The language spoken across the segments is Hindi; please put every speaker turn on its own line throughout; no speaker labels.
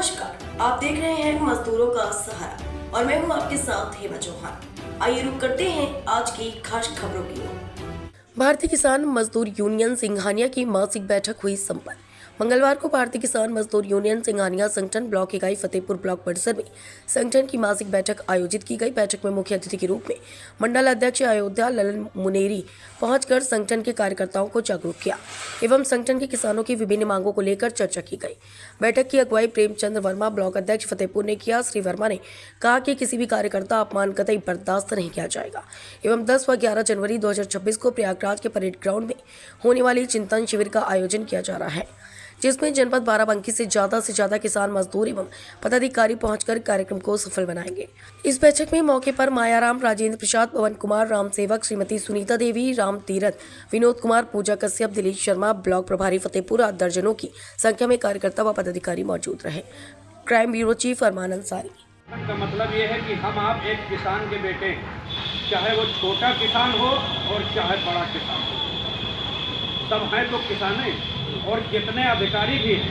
नमस्कार, आप देख रहे हैं मजदूरों का सहारा और मैं हूं आपके साथ हेमा चौहान। आइए रुक करते हैं आज की खास खबरों की ओर। भारतीय किसान मजदूर यूनियन सिंघानिया की मासिक बैठक हुई संपन्न। मंगलवार को भारतीय किसान मजदूर यूनियन सिंघानिया संगठन ब्लॉक इकाई फतेहपुर ब्लॉक परिसर में संगठन की मासिक बैठक आयोजित की गई। बैठक में मुख्य अतिथि के रूप में मंडल अध्यक्ष अयोध्या ललन मुनेरी पहुंचकर संगठन के कार्यकर्ताओं को जागरूक किया एवं संगठन के किसानों की विभिन्न मांगों को लेकर चर्चा की गई। बैठक की अगुवाई प्रेमचंद्र वर्मा ब्लॉक अध्यक्ष फतेहपुर ने किया। श्री वर्मा ने कहा कि किसी भी कार्यकर्ता अपमान कतई बर्दाश्त नहीं किया जाएगा एवं 10 व 11 जनवरी 2026 को प्रयागराज के परेड ग्राउंड में होने वाली चिंतन शिविर का आयोजन किया जा रहा है, जिसमें जनपद बाराबंकी से ज्यादा किसान मजदूर एवं पदाधिकारी पहुंचकर कार्यक्रम को सफल बनाएंगे। इस बैठक में मौके पर मायाराम, राजेंद्र प्रसाद, पवन कुमार, राम सेवक, श्रीमती सुनीता देवी, राम तीरथ, विनोद कुमार, पूजा कश्यप, दिलीप शर्मा, ब्लॉक प्रभारी फतेहपुर आदि दर्जनों की संख्या में कार्यकर्ता व पदाधिकारी मौजूद रहे। क्राइम ब्यूरो चीफ अरमान अंसारी।
का मतलब ये है कि हम आप एक किसान के बेटे हैं, चाहे वो छोटा किसान हो और चाहे बड़ा किसान हो, सब हैं तो किसान हैं। और जितने अधिकारी भी हैं,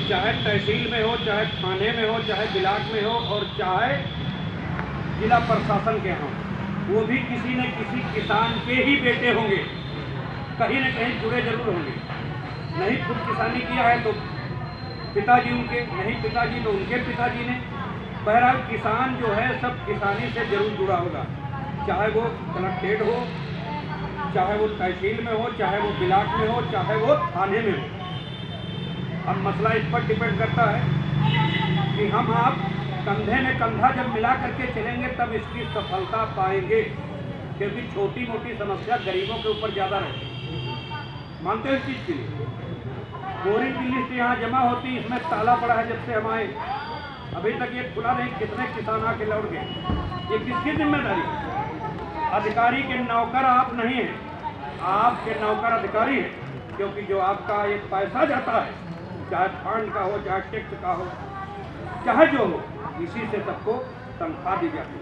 चाहे तहसील में हो, चाहे थाने में हो, चाहे ब्लॉक में हो और चाहे जिला प्रशासन के हों, वो भी किसी न किसी किसान के ही बेटे होंगे, कहीं न कहीं जुड़े जरूर होंगे। नहीं खुद किसानी किया है तो पिताजी उनके, नहीं पिताजी तो उनके पिताजी ने। बहरहाल किसान जो है सब किसानी से जरूर जुड़ा होगा, चाहे वो कलेक्ट्रेट हो, चाहे वो तहसील में हो, चाहे वो ब्लॉक में हो, चाहे वो थाने में हो। अब मसला इस पर डिपेंड करता है कि हम आप कंधे में कंधा जब मिला करके चलेंगे तब इसकी सफलता पाएंगे, क्योंकि छोटी मोटी समस्या गरीबों के ऊपर ज़्यादा रहती है। मानते हो इस चीज़ के लिए? बोरिंग की लिस्ट यहाँ जमा होती, इसमें ताला पड़ा है जब से हम आए, अभी तक ये खुला नहीं। कितने किसान आके लौट गए? ये किसकी जिम्मेदारी? अधिकारी के नौकर आप नहीं हैं, आपके नौकर अधिकारी हैं, क्योंकि जो आपका एक पैसा जाता है, चाहे फंड का हो, चाहे टैक्स का हो, चाहे जो हो, इसी से सबको तनख्वाह दी जाती है।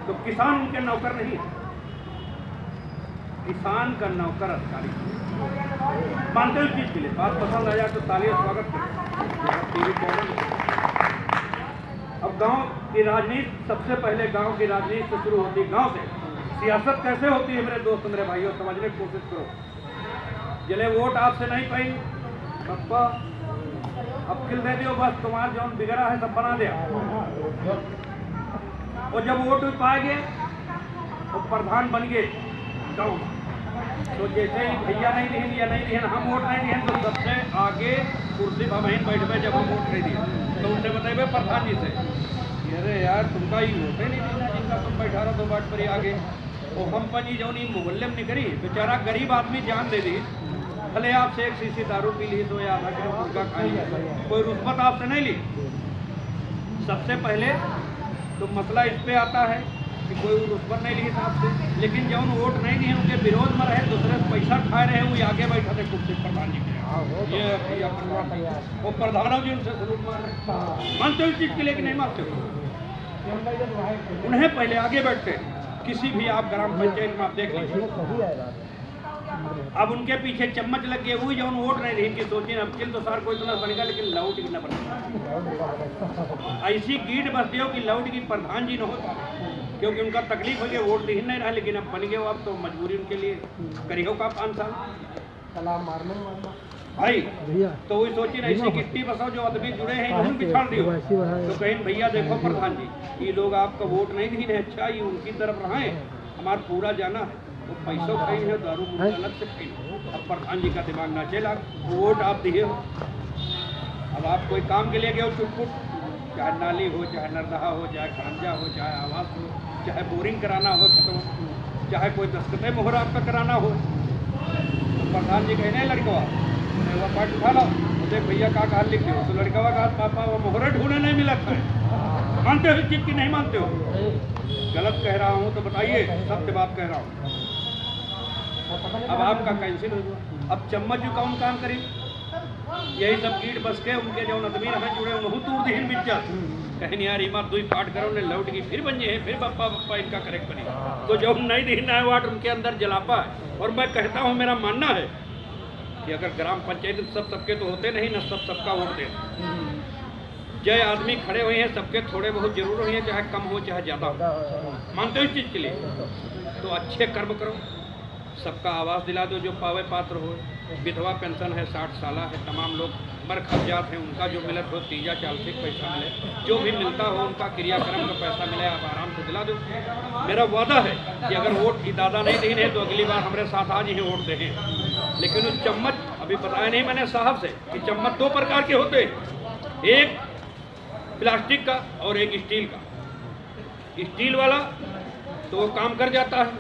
तो किसान उनके नौकर नहीं है, किसान का नौकर अधिकारी। मानते हो चीज के लिए? बात पसंद आ जाए तो तालियां स्वागत करें टीवी चैनल। अब गांव की राजनीति, सबसे पहले गांव की राजनीति से शुरू होती है, गांव से। सियासत कैसे होती है मेरे दोस्त, मेरे भाइयों, समझने की कोशिश करो। जले वोट आपसे नहीं पाई, पप्पा अब किल दे दियो, बस तुम्हारा जो बिगड़ा है सब बना दिया। और जब वोट पा गए तो प्रधान बन गए गाँव, तो जैसे ही भैया नहीं दिए या नहीं दिए, हम वोट नहीं दिए, तो सबसे आगे कुर्सी पर बहन बैठ गए। जब हम वोट नहीं दिए तो उनसे बताए प्रधान जी से, अरे यार तुमका ही वोट नहीं दिया, जिनका तुम बैठा रहो तो बाट पर ही आगे। और हम पी जो नहीं मोहल्ले में निकली, बेचारा गरीब आदमी जान दे दी, भले आपसे एक शीशी दारू पी ली तो या आधा किलो मुर्गा खा लिया, कोई रुस्वत आपसे नहीं ली। सबसे पहले तो मसला इस पे आता है कि कोई रुस्वत नहीं ली आपसे, लेकिन जब उन वोट नहीं दिए, उनके विरोध में रहे, दूसरे से पैसा खा रहे, वो आगे बैठा थे कुर्सी प्रधान जी के, ये वो प्रधानों जी उनसे सलूट मार रहे। मानते हो इस चीज़ के लिए कि नहीं मानते हो? उन्हें पहले आगे बैठते, किसी भी आप ग्राम पंचायत में आप देख लीजिए, अब उनके पीछे चम्मच लग गए, वही जब वोट नहीं रही कि सोचिए अब चिल तो सार कोई तो ना बनेगा, लेकिन लाउड की ना बनेगा। ऐसी गीट बसती हो कि लाउड की प्रधान जी न हो, क्योंकि उनका तकलीफ हो गया, वोट ही नहीं रहा, लेकिन अब बन गए, अब तो मजबूरी उनके लिए करी हो का 5 साल सलाम मारने भाई। तो वही सोचिए ना, ऐसी गिट्टी बसाओ जो आदमी जुड़े हैं उन्हें बिछाड़ दियो। तो कहीं भैया देखो प्रधान जी, ये लोग आपका वोट नहीं दिए, अच्छा ये उनकी तरफ रहे, हमारा पूरा जाना है, वो पैसों खाई है, दारू अलग से खाई। अब प्रधान जी का दिमाग ना चला, वोट आप दिए हो, अब आप कोई काम के लिए गए हो चुटपुट, चाहे नाली हो, चाहे नरदहा हो, चाहे खड़ंजा हो, चाहे आवास हो, चाहे बोरिंग कराना हो खत्म, चाहे कोई दस्तखत मोहर आपका कराना हो, तो प्रधान जी कहने लड़का वो पार्ट उठा लो, देख भैया का हाल लिख दो, तो लड़का का पापा वो मोहरा ढूंढने नहीं मिला था। मानते हो इस चीज़ की? नहीं मानते हो? गलत कह रहा हूँ तो बताइए, सत्य बात कह रहा हूँ। अब आपका कैंसिल हो गया, अब चम्मच जो कौन काम करी? यही सब कीट बस के उनके जो नदमी रहे जुड़े उन्होंने तूर दी बिच्चा, कहीं यार इमा दुई पाठ करो ने लौट की फिर बन जाए, फिर बप्पा बप्पा इनका करेक्ट बनी। तो जब नहीं दिखना है वाट उनके अंदर जलापा है। और मैं कहता हूँ, मेरा मानना है कि अगर ग्राम पंचायत सब सबके तो होते नहीं ना, सब सबका वोट देते, जय आदमी खड़े हुए हैं, सबके थोड़े बहुत जरूर हुए हैं, चाहे कम हो चाहे ज़्यादा हो। मानते हो इस चीज़ के लिए? तो अच्छे कर्म करो, सबका आवास दिला दो जो पावे पात्र हो। विधवा पेंशन है, 60 साल है, तमाम लोग बरखर्जात हैं, उनका जो मिलत हो तीजा चालसिक पैसा मिले, जो भी मिलता हो उनका क्रियाक्रम का पैसा मिले, आप आराम से दिला दो। मेरा वादा है कि अगर वोट दादा नहीं दी है तो अगली बार हमारे साथ आज ही वोट दें। लेकिन उस चम्मच, अभी बताया नहीं मैंने साहब से कि चम्मच 2 प्रकार के होते हैं, एक प्लास्टिक का और एक स्टील का। स्टील वाला तो वो काम कर जाता है,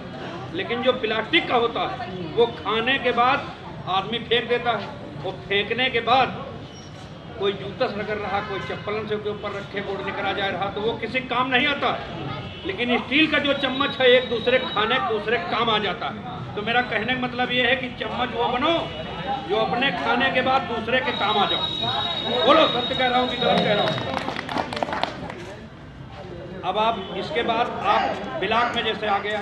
लेकिन जो प्लास्टिक का होता है वो खाने के बाद आदमी फेंक देता है। वो फेंकने के बाद कोई जूता से रगड़ रहा, कोई चप्पलन से उसके ऊपर रखे बोर्ड निकल आ जा रहा, तो वो किसी काम नहीं आता। लेकिन स्टील का जो चम्मच है एक दूसरे खाने दूसरे काम आ जाता है। तो मेरा कहने का मतलब ये है कि चम्मच वो बनो जो अपने खाने के बाद दूसरे के काम आ जाओ। बोलो सत्य कह रहा हूँ कि गलत कह रहा हूँ? अब आप इसके बाद आप ब्लॉक में जैसे आ गया,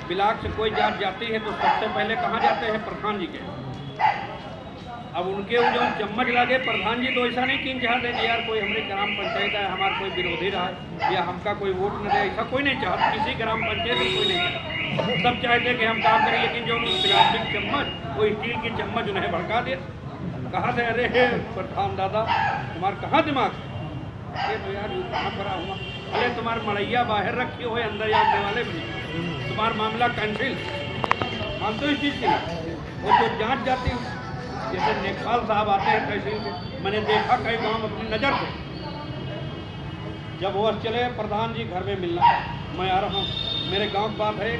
ब्लॉक से कोई जात जाती है तो सबसे पहले कहाँ जाते हैं? प्रधान जी के। अब उनके वो जो चम्मच लागे प्रधान जी तो ऐसा नहीं कि चाहते कि यार कोई हमारी ग्राम पंचायत है, हमारा कोई विरोधी रहा है या हमका कोई वोट न दे, ऐसा कोई नहीं चाहता। किसी ग्राम पंचायत में कोई नहीं चाहता, सब चाहते कि हम काम करें। लेकिन जो प्लास्टिक चम्मच, वो स्टील की चम्मच उन्हें भड़का दिया। कहा थे अरे प्रधान दादा तुम्हारा कहाँ दिमाग है? ये तो यार कहाँ पड़ा हुआ, अरे तुम्हारा मड़ैया बाहर रखी हो, अंदर जाने वाले बनी, तुम्हारा मामला कैंसिल। मानते हो इस चीज़ की? वो जो जांच जाती है, जैसे नेकपाल साहब आते हैं तहसील के, मैंने देखा कई गांव अपनी नज़र से, जब वो चले प्रधान जी घर में मिलना, मैं आ रहा हूँ, मेरे गांव की बात है,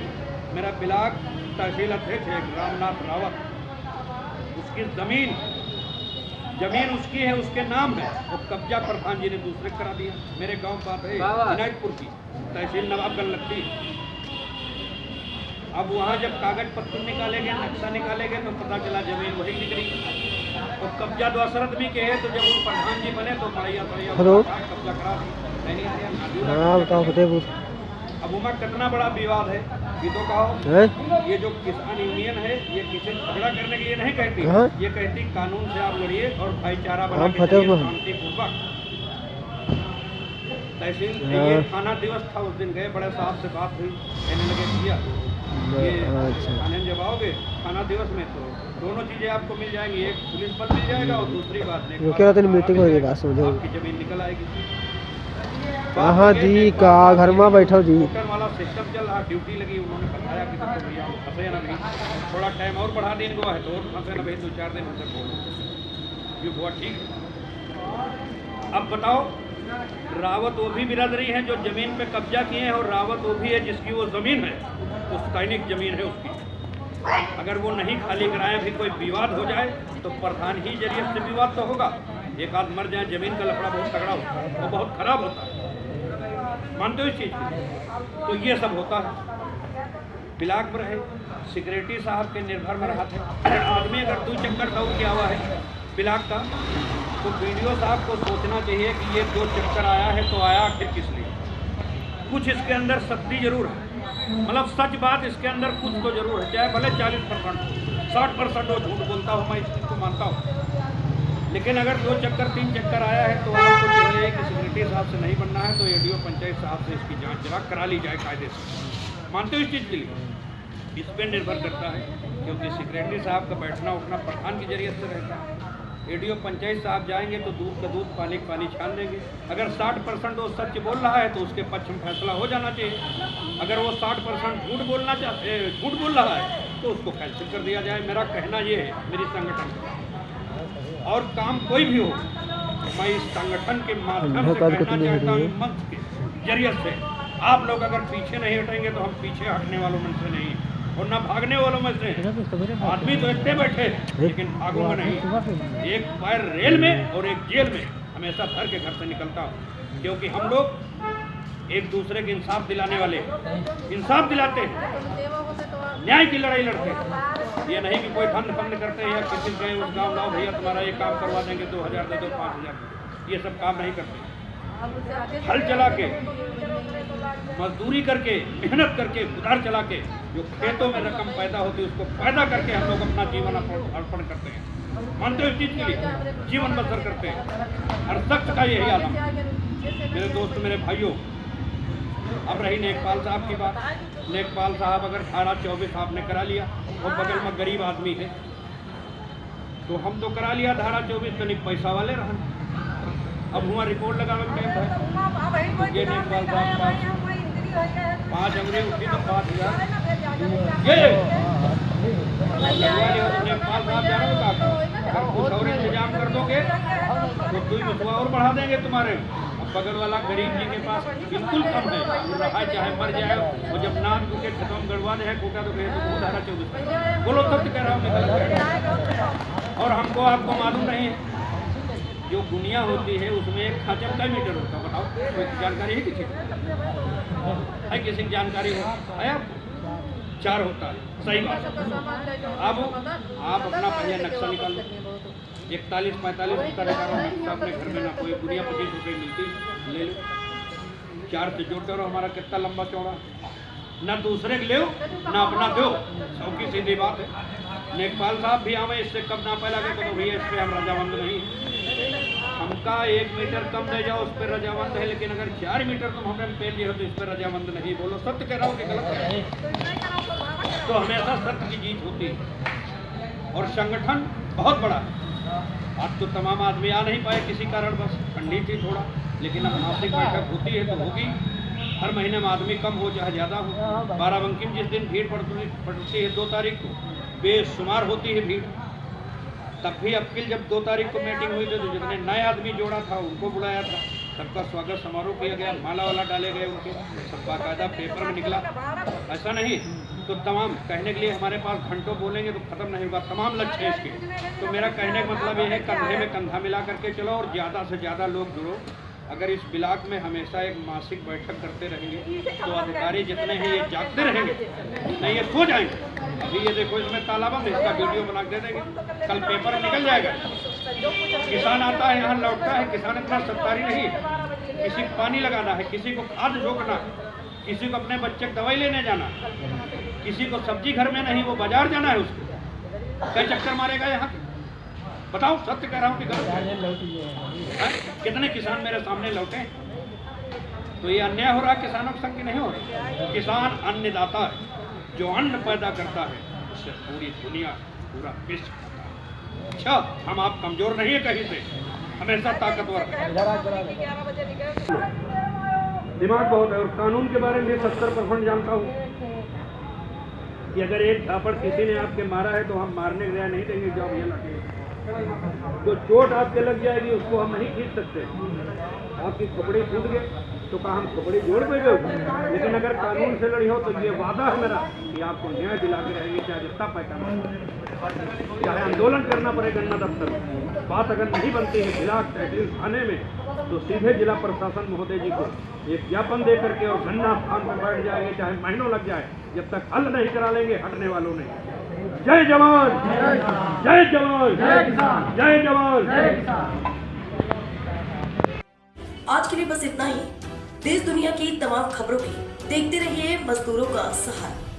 मेरा ब्लॉक तहसील अध्यक्ष है रामनाथ रावत, उसकी जमीन उसकी है, उसके नाम है, वो कब्जा प्रधान जी ने दूसरे करा दिया। मेरे गांव की बात है विनायकपुर की, तहसील नवाबगंज लगती। अब वहाँ जब कागज पत्र निकालेंगे, नक्शा निकालेंगे तो पता चला जमीन वही निकली। और कब्जा दशरथ भी के है, तो जब वो प्रधान जी बने तो बढ़िया कब्जा करा दी। अब उमा कितना बड़ा विवाद है, ये तो कहो। ये जो किसान यूनियन है ये किसी झगड़ा करने के लिए नहीं कहती, ये कहती कानून से आप लड़िए और भाईचारा बना के शांतिपूर्वक। तहसील ये थाना दिवस था, उस दिन गए, बड़े साहब से बात हुई, कहने लगे किया ये थाने जब आओगे थाना दिवस में तो दोनों चीजें आपको मिल जाएंगी, एक पुलिस बल मिल जाएगा और दूसरी बात
मीटिंग हो रही है,
आपकी जमीन निकल आएगी।
हाँ जी, का घर में बैठो जी,
वोटर वाला सिस्टम चल रहा, ड्यूटी लगी, उन्होंने बताया कि देखो भैया फंसे ना भाई, थोड़ा टाइम और बढ़ा दें इनको है तो और फंसे ना भाई, 2-4 दिन हमसे बोलो ये हुआ ठीक है। अब बताओ, रावत वो भी बिरादरी है जो जमीन पे कब्जा किए हैं, और रावत वो भी है जिसकी वो जमीन है, पुश्तैनिक जमीन है उसकी। अगर वो नहीं खाली कराए, भी कोई विवाद हो जाए तो प्रधान ही जरिए से विवाद तो होगा। एक आध मर जाए, जमीन का लफड़ा बहुत तगड़ा होता है, वो बहुत खराब होता है। मानते हो इस चीज़ को? तो ये सब होता है। ब्लॉक में रहे सिक्योरिटी साहब के निर्भर में रहा थे। आदमी अगर 2 चक्कर दौड़ के आवा है ब्लॉक का, तो वीडियो साहब को सोचना चाहिए कि ये 2 चक्कर आया है तो आया आखिर किस लिए। कुछ इसके अंदर सत्य जरूर है, मतलब सच बात इसके अंदर कुछ तो जरूर है, चाहे भले 40% 60% वो झूठ बोलता हो, मैं इस चीज़ को मानता हूँ। लेकिन अगर 2 चक्कर 3 चक्कर आया है तो आपको चाहिए कि सिक्योरिटी साहब से नहीं बनना है तो एडीओ पंचायत साहब से इसकी जांच जरा करा ली जाए कायदे से। मानते हो इस चीज़ के लिए? इस पर निर्भर करता है, क्योंकि सिक्योरिटी साहब का बैठना उठना प्रधान के जरिए से रहता है। एडीओ पंचायत साहब जाएंगे तो दूध का दूध, पानी का पानी छान देंगे। अगर 60% वो सच बोल रहा है तो उसके पक्ष में फैसला हो जाना चाहिए। अगर वो 60% झूठ बोल रहा है तो उसको कैंसिल कर दिया जाए। मेरा कहना ये है, मेरी संगठन और काम कोई भी हो, मैं इस संगठन के माध्यम से कहना चाहता हूँ, मंच के जरिए से आप लोग अगर पीछे नहीं हटेंगे तो हम पीछे हटने वालों में से नहीं और ना भागने वालों में से। आदमी तो इतने बैठे लेकिन भागूंगा नहीं। एक पैर रेल में और एक जेल में हमेशा धर के घर से निकलता हूँ, क्योंकि हम लोग एक दूसरे के इंसाफ दिलाने वाले, इंसाफ दिलाते हैं, न्याय की लड़ाई लड़ते हैं। ये नहीं कि कोई फंड करते हैं या किसी गए उस गाँव लाओ भैया तुम्हारा ये काम करवा देंगे, 2000 दे दो, 5000, ये सब काम नहीं करते। हल चला के, मजदूरी करके, मेहनत करके, उधार चला के जो खेतों में रकम पैदा होती है उसको पैदा करके हम लोग अपना जीवन अर्पण करते हैं। मानते हो इस चीज़ के लिए जीवन बसर करते हैं। और सख्त का यही आलम। मेरे दोस्त, मेरे भाइयों, अब रही नेकपाल साहब की बात। नेकपाल साहब अगर धारा 24 आपने करा लिया और बगल में गरीब आदमी है तो हम तो करा लिया धारा 24, तो नहीं पैसा वाले रहा। अब हुआ रिपोर्ट लगावे में टाइम है। ये नेकपाल साहब 5 अंग्रेज उठी तो 5,000 ये नेकपाल साहब जा रहे हो। अगर कुछ और इंतजाम कर दोगे तो 2 रुपया और बढ़ा देंगे तुम्हारे। बगल वाला गरीब जी के पास बिल्कुल कम है, वो रहा चाहे मर जाए। और जब नाम के खत्म गड़वा दे है कोटा तो कहे तो धारा 24 बोलो सत्य कह रहा हूँ मैं, गलत कह रहा हूँ। और हमको आपको मालूम नहीं है जो दुनिया होती है उसमें एक खाचम का मीटर होता है। बताओ कोई जानकारी है किसी को? है किसी की जानकारी हो? है आप 4 होता है, सही बात। अब आप अपना पहले नक्शा निकाल लो। 41-45 का नक्शा अपने घर में ना कोई दुनिया 25 रुपये मिलती ले लो। 4 से जोड़ते रहो हमारा कितना लंबा चौड़ा, ना दूसरे के ले ना अपना दो। सब की सीधी बात है। नेकपाल साहब भी आवे इससे कब ना पहला के तो भैया इस पर हम रजामंद नहीं। हमका 1 मीटर कम ले जाओ उस पर रजामंद है, लेकिन अगर 4 मीटर तुम हमें पेल दिए हो तो इस पर रजामंद नहीं। बोलो सत्य कह रहा हूँ कि गलत कह रहा हूँ? तो हमेशा सत्य की जीत होती है। और संगठन बहुत बड़ा है। आज तो तमाम आदमी आ नहीं पाए किसी कारण, बस ठंडी थी थोड़ा, लेकिन अब मासिक बैठक होती है तो होगी। हर महीने में आदमी कम हो चाहे ज़्यादा हो। बाराबंकी में जिस दिन भीड़ पड़ती है 2 तारीख को बेशुमार होती है भीड़। तब भी अप्रिल जब 2 तारीख को मीटिंग हुई थी तो जितने नए आदमी जोड़ा था उनको बुलाया था, सबका स्वागत समारोह किया गया, माला वाला डाले गए उनके, सब बाकायदा पेपर में निकला। ऐसा नहीं तो तमाम कहने के लिए हमारे पास घंटों बोलेंगे तो ख़त्म नहीं होगा, तमाम लक्ष्य है इसके। तो मेरा कहने का मतलब ये है कंधे में कंधा मिला करके चलो और ज़्यादा से ज़्यादा लोग जुड़ो। अगर इस ब्लॉक में हमेशा एक मासिक बैठक करते रहेंगे तो अधिकारी जितने हैं ये जागते रहेंगे, नहीं ये सो जाएंगे। अभी ये देखो इसमें ताला बंद है, इसका वीडियो बना के दे देंगे, कल पेपर में निकल जाएगा। किसान आता है यहाँ लौटता है, किसान इतना सत्तारी नहीं है। किसी को पानी लगाना है, किसी को खाद झोंकना है, किसी को अपने बच्चे को दवाई लेने जाना है, किसी को सब्जी घर में नहीं वो बाजार जाना है, उसको कई चक्कर मारेगा यहाँ। बताओ सत्य कह रहा हूँ कि गलत? कितने किसान मेरे सामने लौटे? तो ये अन्याय हो रहा है किसानों के संग की नहीं हो रहा। किसान अन्नदाता है, जो अन्न पैदा करता है उससे पूरी दुनिया पूरा विश्व खाता है। अच्छा हम आप कमजोर नहीं है कहीं से, हमेशा ताकतवर है। दिमाग बहुत है। और कानून के बारे में 70% जानता हूँ कि अगर एक झापड़ किसी ने आपके मारा है तो हम मारने के लिए नहीं देंगे, जॉब ये लगे। तो चोट आपके लग जाएगी उसको हम नहीं खींच सकते। आपकी खोपड़ी टूट गए तो कहा हम खोपड़ी जोड़ देंगे, लेकिन अगर कानून से लड़ी हो तो ये वादा है मेरा कि आपको न्याय दिला के रहेंगे, चाहे जितना पैसा, चाहे आंदोलन करना पड़े गन्ना दफ्तर में। बात अगर नहीं बनती है जिला तहसील थाने में तो सीधे जिला प्रशासन महोदय जी को एक ज्ञापन दे करके और गन्ना स्थान पर बैठ जाएंगे, चाहे महीनों लग जाए, जब तक हल नहीं करा लेंगे हटने वालों नहीं। जय जवान, जय जवान, जय जवान।
आज के लिए बस इतना ही। देश दुनिया की तमाम खबरों की देखते रहिए मजदूरों का सहारा।